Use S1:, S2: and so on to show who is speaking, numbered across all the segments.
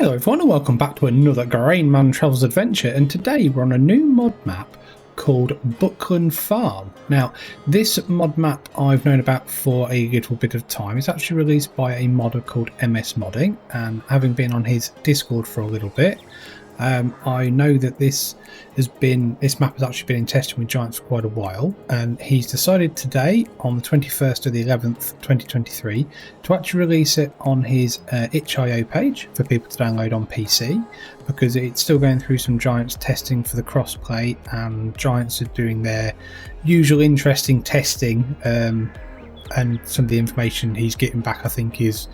S1: Hello everyone and welcome back to another Grainman Travels adventure, and today we're on a new mod map called Buckland Farm. Now this mod map I've known about for a little bit of time. It's actually released by a modder called MSModding, and having been on his Discord for a little bit, I know that this map has actually been in testing with Giants for quite a while, and he's decided today on the 21st of the 11th 2023 to actually release it on his itch.io page for people to download on PC, because it's still going through some Giants testing for the crossplay, and Giants are doing their usual interesting testing, and some of the information he's getting back I think is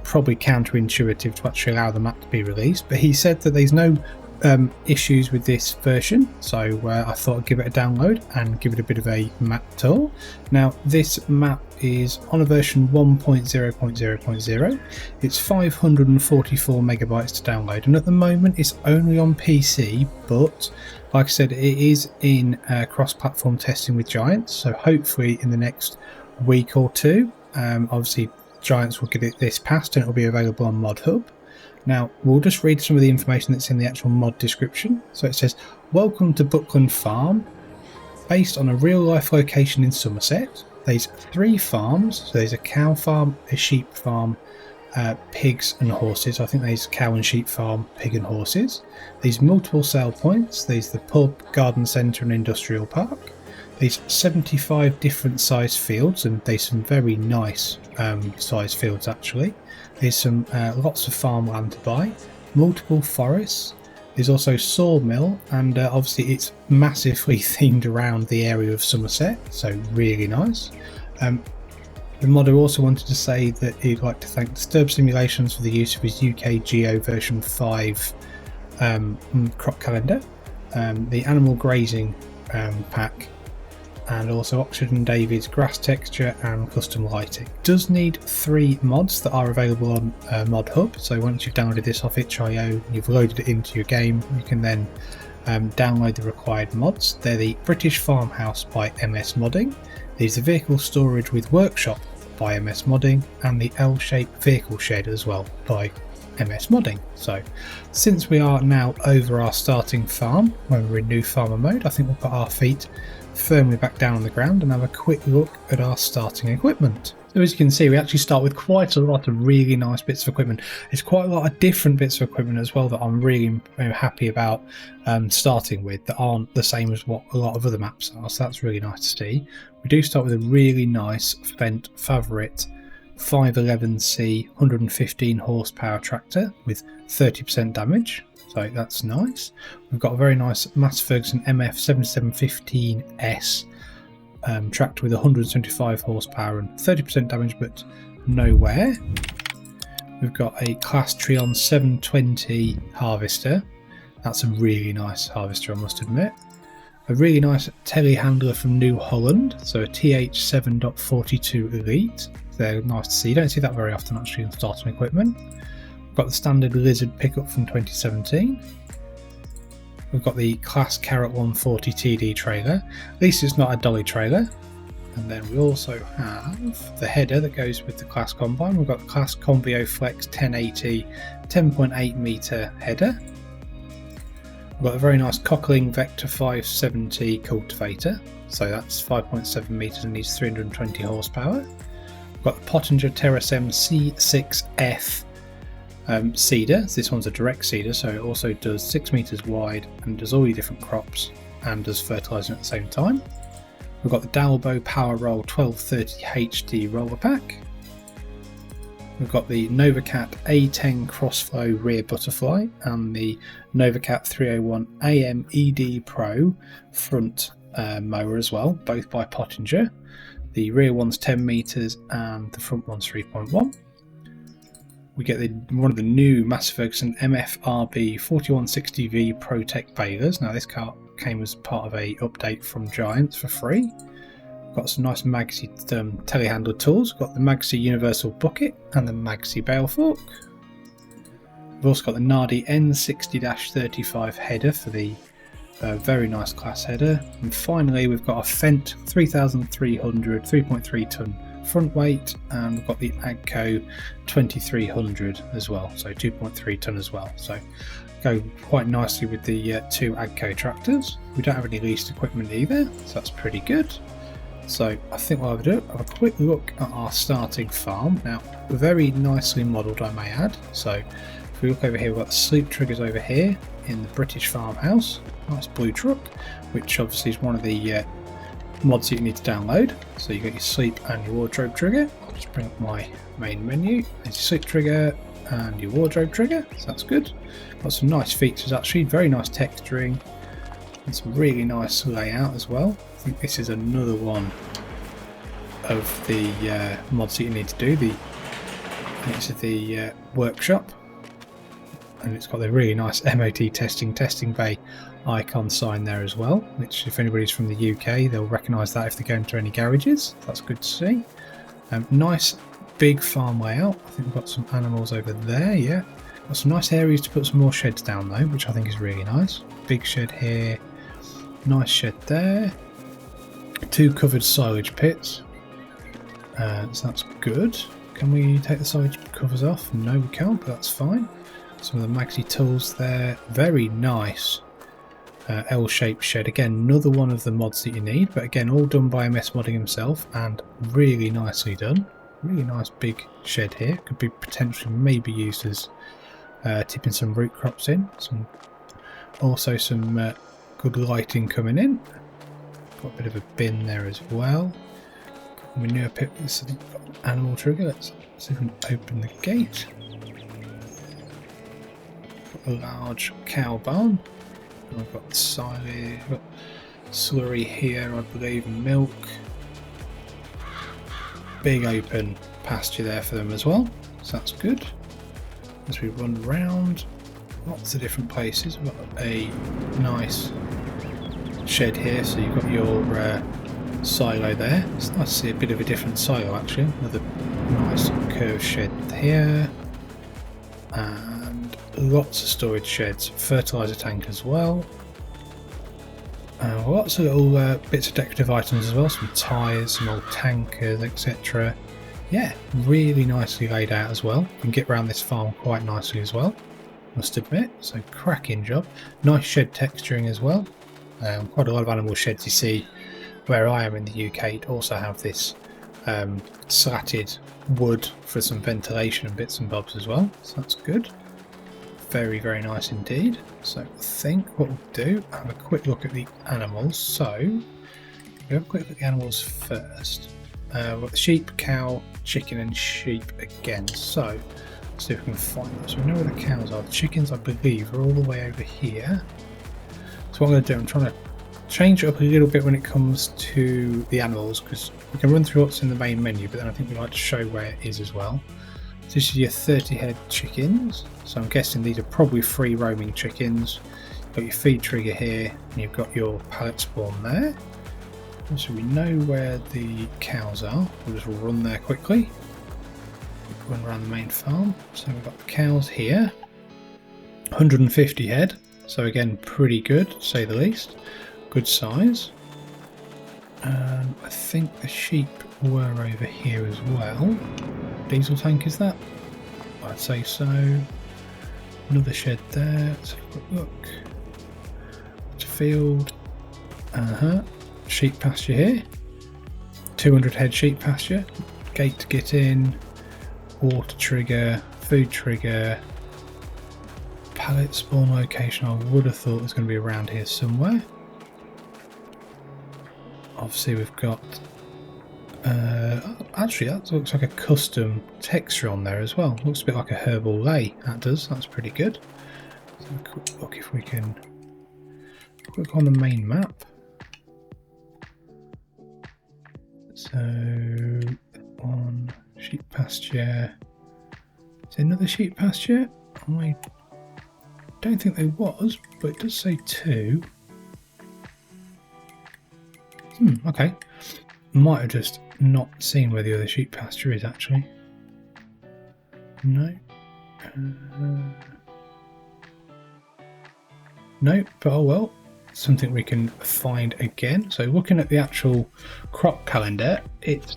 S1: probably counterintuitive to actually allow the map to be released. But he said that there's no issues with this version, so I thought I'd give it a download and give it a bit of a map tour. Now this map is on a version 1.0.0.0. It's 544 megabytes to download, and at the moment it's only on PC, but like I said, it is in cross-platform testing with Giants, so hopefully in the next week or two, obviously Giants will get this passed and it will be available on ModHub. Now we'll just read some of the information that's in the actual mod description. So it says, welcome to Buckland Farm, based on a real life location in Somerset. There's 3 farms, so there's a cow farm, a sheep farm, pigs and horses. I think there's cow and sheep farm, pig and horses. There's multiple sale points. There's the pub, garden centre and industrial park. There's 75 different size fields, and there's some very nice size fields actually. There's some lots of farmland to buy, multiple forests. There's also sawmill, and obviously it's massively themed around the area of Somerset, so really nice. The modder also wanted to say that he'd like to thank Disturb Simulations for the use of his UK Geo version 5 crop calendar, the animal grazing pack, and also Oxford and David's grass texture and custom lighting. It does need 3 mods that are available on ModHub, so once you've downloaded this off itch.io and you've loaded it into your game, you can then download the required mods. They're the British Farmhouse by MSModding, there's the Vehicle Storage with Workshop by MSModding, and the L-shaped vehicle shed as well by MSModding. So since we are now over our starting farm, when we're in new farmer mode, I think we'll put our feet firmly back down on the ground and have a quick look at our starting equipment. So as you can see, we actually start with quite a lot of really nice bits of equipment. It's quite a lot of different bits of equipment as well that I'm really happy about starting with, that aren't the same as what a lot of other maps are, so that's really nice to see. We do start with a really nice Fendt Favourite 511C 115 horsepower tractor with 30% damage, so that's nice. We've got a very nice Mass Ferguson MF 7715S tractor with 175 horsepower and 30% damage but no wear. We've got a Class Trion 720 harvester. That's a really nice harvester, I must admit. A really nice telehandler from New Holland, so a TH 7.42 Elite. They're nice to see. You don't see that very often actually in starting equipment. We've got the standard Lizard pickup from 2017. We've got the Class Carrot 140 TD trailer. At least it's not a dolly trailer. And then we also have the header that goes with the Class Combine. We've got the Class Convio Flex 1080 10.8 metre header. We've got a very nice Cockling Vector 570 cultivator. So that's 5.7 metres and needs 320 horsepower. We've got the Pottinger Terrasem C6F seeder. This one's a direct seeder, so it also does 6 metres wide and does all your different crops and does fertilising at the same time. We've got the Dalbo Power Roll 1230 HD roller pack. We've got the Novacat A10 Crossflow rear butterfly and the Novacat 301 AM ED Pro front mower as well, both by Pottinger. The rear one's 10 metres and the front one's 3.1. We get one of the new Mass Ferguson MFRB 4160V ProTech balers. Now this car came as part of a update from Giants for free. We've got some nice Magsy telehandler tools. We've got the Magsy Universal Bucket and the Magsy Bale Fork. We've also got the Nardi N60-35 header for the very nice class header. And finally we've got a Fendt 3300 3.3 tonne front weight, and we've got the AGCO 2300 as well, so 2.3 tonne as well. So go quite nicely with the two AGCO tractors. We don't have any leased equipment either, so that's pretty good. So I think what I'll do, have a quick look at our starting farm. Now, very nicely modelled, I may add. So if we look over here, we've got the sleep triggers over here in the British farmhouse. Nice blue truck, which obviously is one of the mods that you need to download. So you got your sleep and your wardrobe trigger. I'll just bring up my main menu. There's your sleep trigger and your wardrobe trigger, so that's good. Got some nice features actually, very nice texturing and some really nice layout as well. I think this is another one of the mods that you need to do. This is the workshop, and it's got the really nice MOT testing bay icon sign there as well, which if anybody's from the UK they'll recognise that if they go into any garages. That's good to see. Nice big farm layout. I think we've got some animals over there, yeah. Got some nice areas to put some more sheds down though, which I think is really nice. Big shed here, nice shed there. Two covered silage pits, so that's good. Can we take the silage covers off? No, we can't, but that's fine. Some of the Maxi tools there, very nice. L-shaped shed, again another one of the mods that you need, but again all done by MSModding himself and really nicely done. Really nice big shed here, could be potentially maybe used as tipping some root crops in. Also some good lighting coming in. Got a bit of a bin there as well. Got a manure pit with some animal trigger. Let's see if we can open the gate. Got a large cow barn. I've got silage, got slurry here, I believe, and milk. Big open pasture there for them as well, so that's good. As we run around, lots of different places. We've got a nice shed here, so you've got your silo there. It's nice to see a bit of a different silo actually. Another nice curved shed here. Lots of storage sheds, fertiliser tank as well. Lots of little bits of decorative items as well, some tyres, some old tankers, etc. Yeah, really nicely laid out as well. You can get around this farm quite nicely as well, must admit, so cracking job. Nice shed texturing as well. Quite a lot of animal sheds you see where I am in the UK also have this slatted wood for some ventilation and bits and bobs as well, so that's good. Very, very nice indeed. So I think what we'll do, have a quick look at the animals. So we'll have a quick look at the animals first. We've got the sheep, cow, chicken and sheep again. So let's see if we can find them. So we know where the cows are. The chickens I believe are all the way over here. So what I'm going to do, I'm trying to change it up a little bit when it comes to the animals, because we can run through what's in the main menu, but then I think we like to show where it is as well. This is your 30 head chickens, so I'm guessing these are probably free roaming chickens. You've got your feed trigger here, and you've got your pallet spawn there. So we know where the cows are. We'll just run there quickly. Run around the main farm. So we've got the cows here. 150 head, so again pretty good to say the least. Good size. I think the sheep were over here as well. Diesel tank is that? I'd say so. Another shed there. Let's have a quick look. It's a field. Sheep pasture here. 200 head sheep pasture. Gate to get in. Water trigger. Food trigger. Pallet spawn location. I would have thought it was going to be around here somewhere. Obviously we've got actually that looks like a custom texture on there as well. Looks a bit like a herbal lay, that does. That's pretty good. Let's have a quick look if we can click on the main map. So on sheep pasture. Is there another sheep pasture? I don't think there was, but it does say 2. Okay. Might have just not seen where the other sheep pasture is actually. No. No, but oh well. Something we can find again. So looking at the actual crop calendar, it's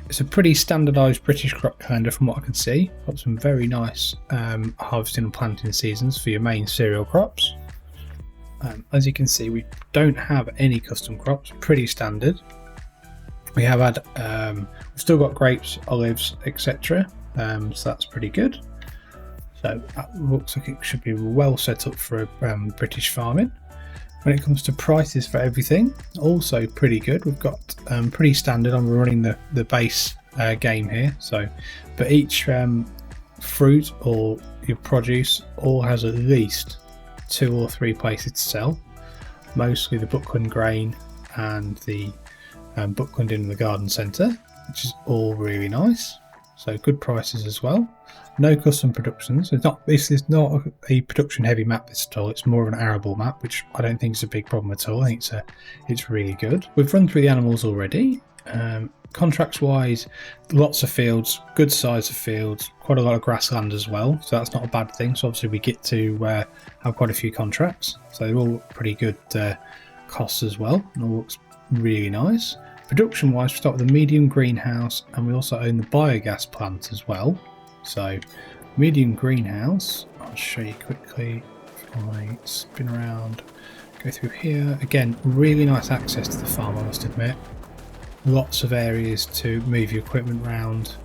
S1: it's a pretty standardised British crop calendar from what I can see. Got some very nice harvesting and planting seasons for your main cereal crops. As you can see, we don't have any custom crops, pretty standard. We have had, we've still got grapes, olives, etc. So that's pretty good. So that looks like it should be well set up for British farming. When it comes to prices for everything, also pretty good. We've got pretty standard. I'm running the base game here. So, but each fruit or your produce all has at least 2 or 3 places to sell. Mostly the Buckland grain and the Buckland in the garden centre, which is all really nice. So good prices as well. No custom productions. This is not a production heavy map this at all. It's more of an arable map, which I don't think is a big problem at all. I think it's really good. We've run through the animals already. Contracts wise, lots of fields, good size of fields, quite a lot of grassland as well. So that's not a bad thing. So obviously we get to have quite a few contracts. So they're all pretty good costs as well. And all looks really nice. Production wise, we start with a medium greenhouse, and we also own the biogas plant as well. So medium greenhouse, I'll show you quickly if I spin around, go through here. Again, really nice access to the farm, I must admit. Lots of areas to move your equipment around.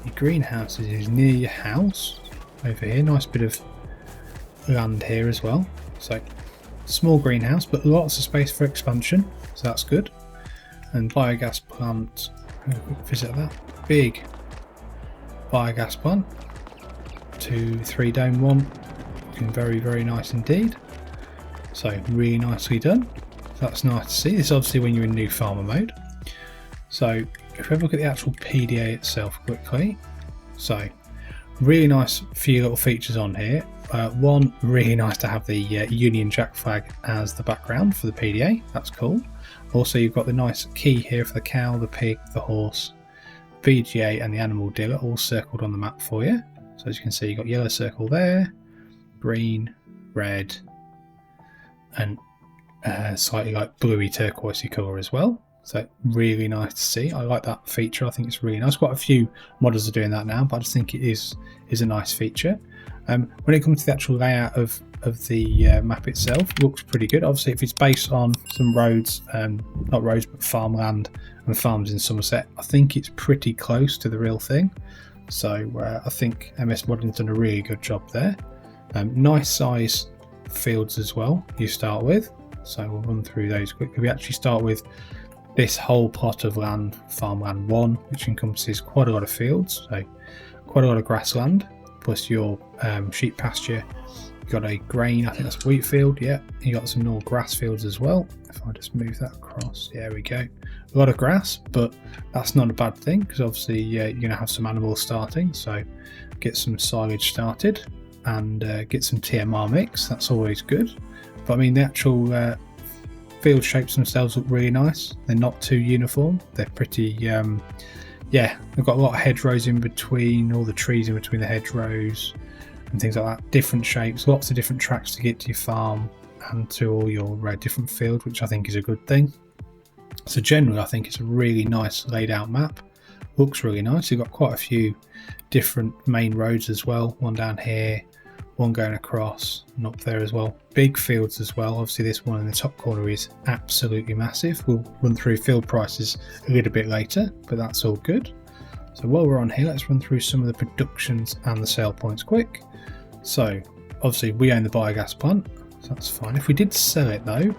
S1: Your greenhouse is near your house over here. Nice bit of land here as well. So small greenhouse, but lots of space for expansion, so that's good. And biogas plant, visit that big biogas plant, 2-3 dome one, looking very, very nice indeed. So really nicely done. That's nice to see. This is obviously when you're in new farmer mode. So if we have a look at the actual PDA itself quickly, so really nice few little features on here. One, really nice to have the Union Jack flag as the background for the PDA. That's cool. Also, you've got the nice key here for the cow, the pig, the horse, VGA and the animal dealer all circled on the map for you. So as you can see, you've got yellow circle there, green, red, and slightly like bluey turquoisey colour as well. So really nice to see. I like that feature. I think it's really nice. Quite a few modders are doing that now, but I just think it is a nice feature. When it comes to the actual layout of the map itself, it looks pretty good. Obviously, if it's based on some roads, not roads, but farmland and farms in Somerset, I think it's pretty close to the real thing. So I think MSModding's done a really good job there. Nice size fields as well you start with. So we'll run through those quickly. We actually start with this whole plot of land, farmland 1, which encompasses quite a lot of fields, so quite a lot of grassland, plus your sheep pasture. You've got a grain, I think that's wheat field, yeah. You got some more grass fields as well. If I just move that across, there we go. A lot of grass, but that's not a bad thing, because obviously you're going to have some animals starting, so get some silage started and get some TMR mix. That's always good. But I mean, the actual field shapes themselves look really nice. They're not too uniform. They're pretty, yeah, they've got a lot of hedgerows in between, all the trees in between the hedgerows and things like that. Different shapes, lots of different tracks to get to your farm and to all your different fields, which I think is a good thing. So generally, I think it's a really nice laid out map. Looks really nice. You've got quite a few different main roads as well. One down here, one going across and up there as well. Big fields as well. Obviously this one in the top corner is absolutely massive. We'll run through field prices a little bit later, but that's all good. So while we're on here, let's run through some of the productions and the sale points quick. So obviously we own the biogas plant, so that's fine. If we did sell it though,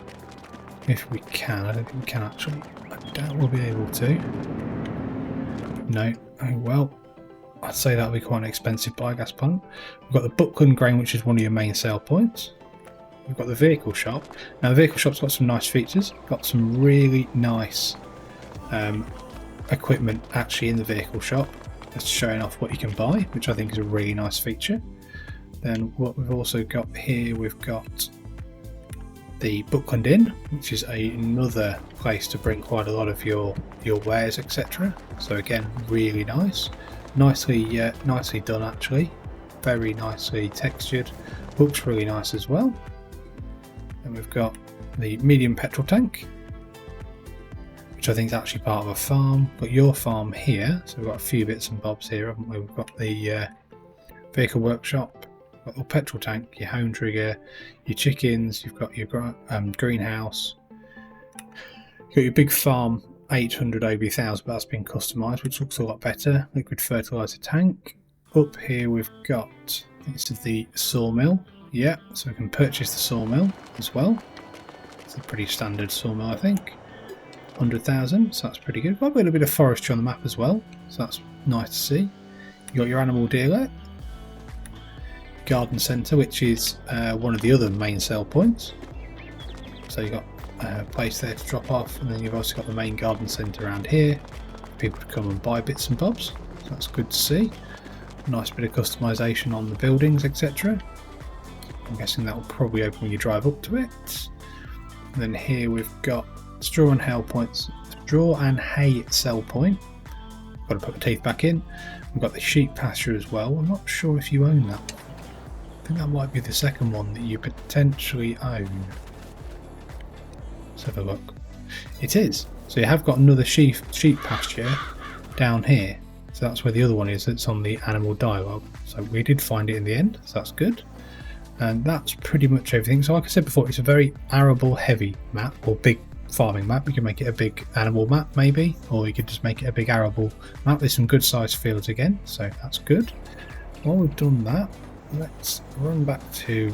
S1: if we can, I don't think we can actually. I doubt we'll be able to. No, oh well. I'd say that'll be quite an expensive biogas plant. We've got the Buckland grain, which is one of your main sale points. We've got the vehicle shop. Now the vehicle shop's got some nice features. Got some really nice equipment actually in the vehicle shop. Just showing off what you can buy, which I think is a really nice feature. Then what we've also got here, we've got the Buckland Inn, which is another place to bring quite a lot of your wares, etc. So again, really nice. Nicely done actually, very nicely textured, looks really nice as well. Then we've got the medium petrol tank, which which I think is actually part of a farm. Got your farm here, so we've got a few bits and bobs here, haven't we? We've got the vehicle workshop, got your petrol tank, your home trigger, your chickens, you've got your greenhouse, you've got your big farm 800 OB1000, but that's been customised, which looks a lot better. Liquid fertiliser tank. Up here we've got, I think this is the sawmill. Yeah, so we can purchase the sawmill as well. It's a pretty standard sawmill, I think. 100,000, so that's pretty good. Got a little bit of forestry on the map as well, so that's nice to see. You got your animal dealer, garden centre, which is one of the other main sell points. So you've got a place there to drop off, and then you've also got the main garden centre around here for people to come and buy bits and bobs. So that's good to see. Nice bit of customisation on the buildings, etc. I'm guessing that will probably open when you drive up to it. And then here we've got straw and hay sell point. Got to put the teeth back in. We've got the sheep pasture as well. I'm not sure if you own that. I think that might be the second one that you potentially own. Let's have a look. It is. So you have got another sheep pasture down here. So that's where the other one is. It's on the animal dialogue. So we did find it in the end. So that's good. And that's pretty much everything. So like I said before, it's a very arable heavy map, or big farming map. You can make it a big animal map maybe, or you could just make it a big arable map. There's some good sized fields again, so that's good. While we've done that, let's run back to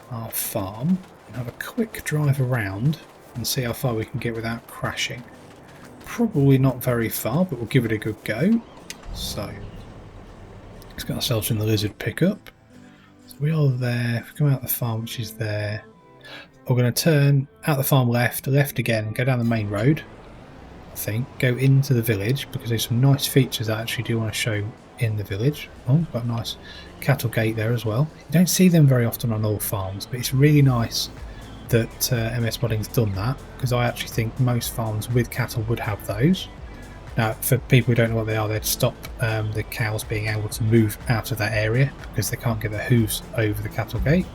S1: our farm and have a quick drive around and see how far we can get without crashing. Probably not very far, but we'll give it a good go. So let's get ourselves in the lizard pickup. So we are there. If we come out the farm, which is there, we're going to turn out the farm left again, go down the main road, I think, go into the village, because there's some nice features I actually do want to show in the village. Oh, got a nice cattle gate there as well. You don't see them very often on all farms, but it's really nice that MSModding's done that, because I actually think most farms with cattle would have those. Now, for people who don't know what they are, they're to stop the cows being able to move out of that area because they can't get their hooves over the cattle gate,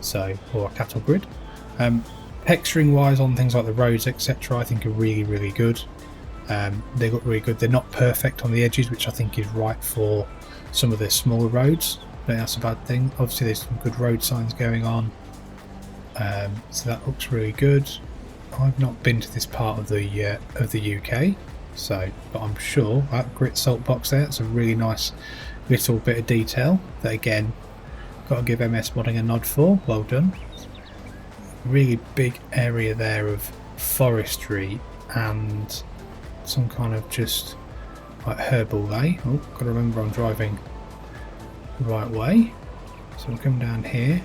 S1: so, or a cattle grid. Texturing wise on things like the roads, etc., I think are really good. They look really good. They're not perfect on the edges, which I think is right for some of the smaller roads. I don't think that's a bad thing. Obviously there's some good road signs going on, so that looks really good. I've not been to this part of the UK, so, but I'm sure that grit salt box there, it's a really nice little bit of detail that, again, got to give MSModding a nod for. Well done. Really big area there of forestry and some kind of just like herbal lay. Oh, got to remember I'm driving the right way. So we'll come down here.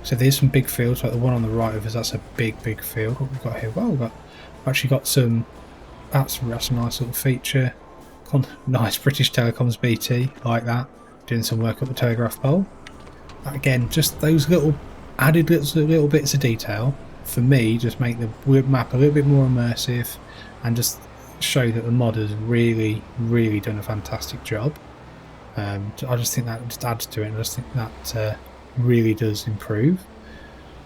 S1: So there's some big fields, like the one on the right of us, that's a big field. What we've got here? Well, we've actually got some, that's a nice little feature. Nice British Telecoms BT, like that. Doing some work up the telegraph pole. Again, just those little added little bits of detail, for me, just make the map a little bit more immersive and just show that the mod has really done a fantastic job. I just think that just adds to it, and I just think that really does improve.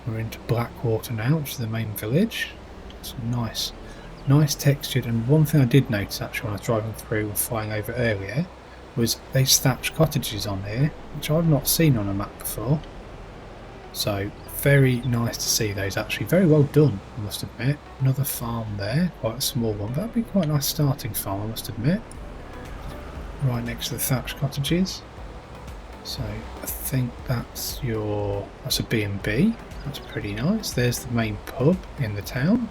S1: We're into Blackwater now, which is the main village. Some nice textured, and one thing I did notice actually when I was driving through and flying over earlier was these thatched cottages on here, which I've not seen on a map before. So very nice to see those, actually very well done, I must admit. Another farm there, quite a small one, but that'd be quite a nice starting farm, I must admit. Right next to the thatched cottages. So I think that's a B&B. That's pretty nice. There's the main pub in the town.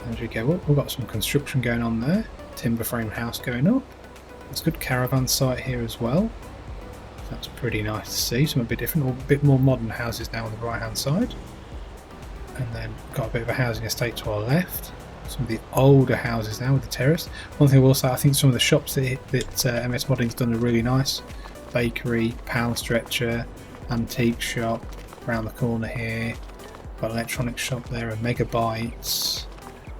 S1: As we go up, we've got some construction going on there. Timber frame house going up. There's a good caravan site here as well. That's pretty nice to see. Some a bit different, a bit more modern houses now on the right hand side. And then got a bit of a housing estate to our left. Some of the older houses now with the terrace. One thing I will say, I think some of the shops that MSModding's done are really nice. Bakery, pound stretcher, antique shop around the corner here. Got an electronics shop there, a Megabytes.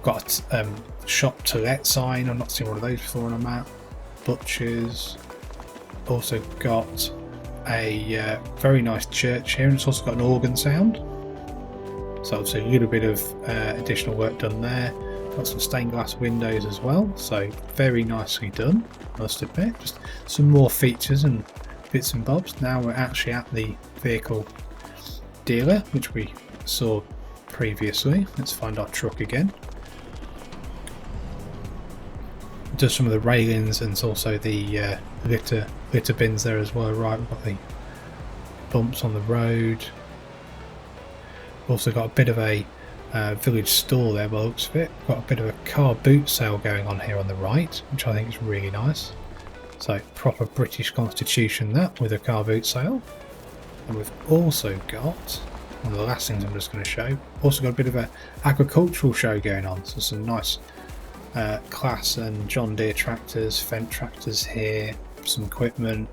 S1: Got a shop to let sign. I've not seen one of those before on a map. Butchers. Also got a very nice church here, and it's also got an organ sound. So obviously a little bit of additional work done there. Got some stained glass windows as well, so very nicely done, must admit. Just some more features and bits and bobs. Now we're actually at the vehicle dealer, which we saw previously. Let's find our truck again. Does some of the railings and also the litter bins there as well. Right, we've got the bumps on the road. Also got a bit of a village store there by the looks of it. Got a bit of a car boot sale going on here on the right, which I think is really nice. So proper British Constitution that, with a car boot sale. And we've also got, one of the last things I'm just going to show, also got a bit of a agricultural show going on. So some nice Class and John Deere tractors, Fendt tractors here, some equipment,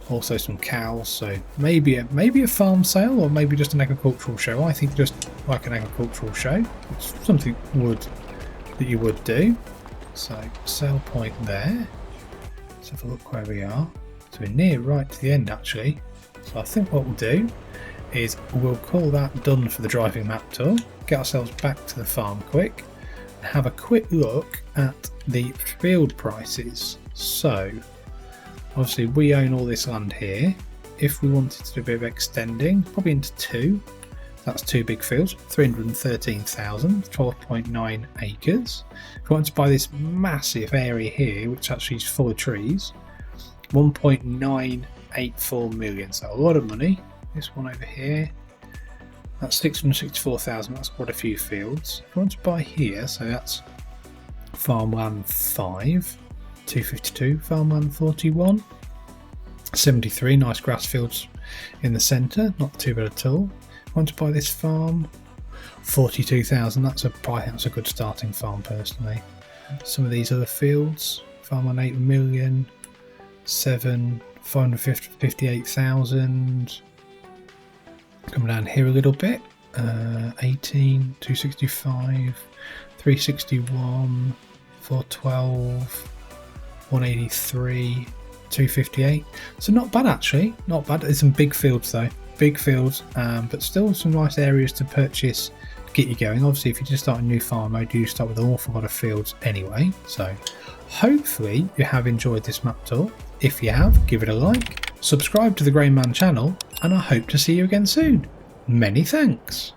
S1: also some cows. So maybe a farm sale, or maybe just an agricultural show. I think just like an agricultural show. It's something that you would do. So sale point there. Let's have a look where we are. So we're near right to the end actually. So I think what we'll do is we'll call that done for the driving map tour. Get ourselves back to the farm quick. Have a quick look at the field prices. So obviously we own all this land here. If we wanted to do a bit of extending, probably into two, that's two big fields, 313,000, 12.9 acres. If we want to buy this massive area here, which actually is full of trees, 1.984 million, so a lot of money. This one over here, that's 664,000, that's quite a few fields. If you want to buy here, so that's farmland 5, 252, farmland 41, 73, nice grass fields in the centre, not too bad at all. If you want to buy this farm, 42,000, I think that's a good starting farm personally. Some of these other fields, farmland 8 million, 7, 558,000. Come down here a little bit, 18, 265, 361, 412, 183, 258. So not bad actually, not bad. There's some big fields though, big fields, but still some nice areas to purchase to get you going. Obviously if you just start a new farm mode, you start with an awful lot of fields anyway. So hopefully you have enjoyed this map tour. If you have, give it a like, subscribe to the Grainman channel, and I hope to see you again soon. Many thanks.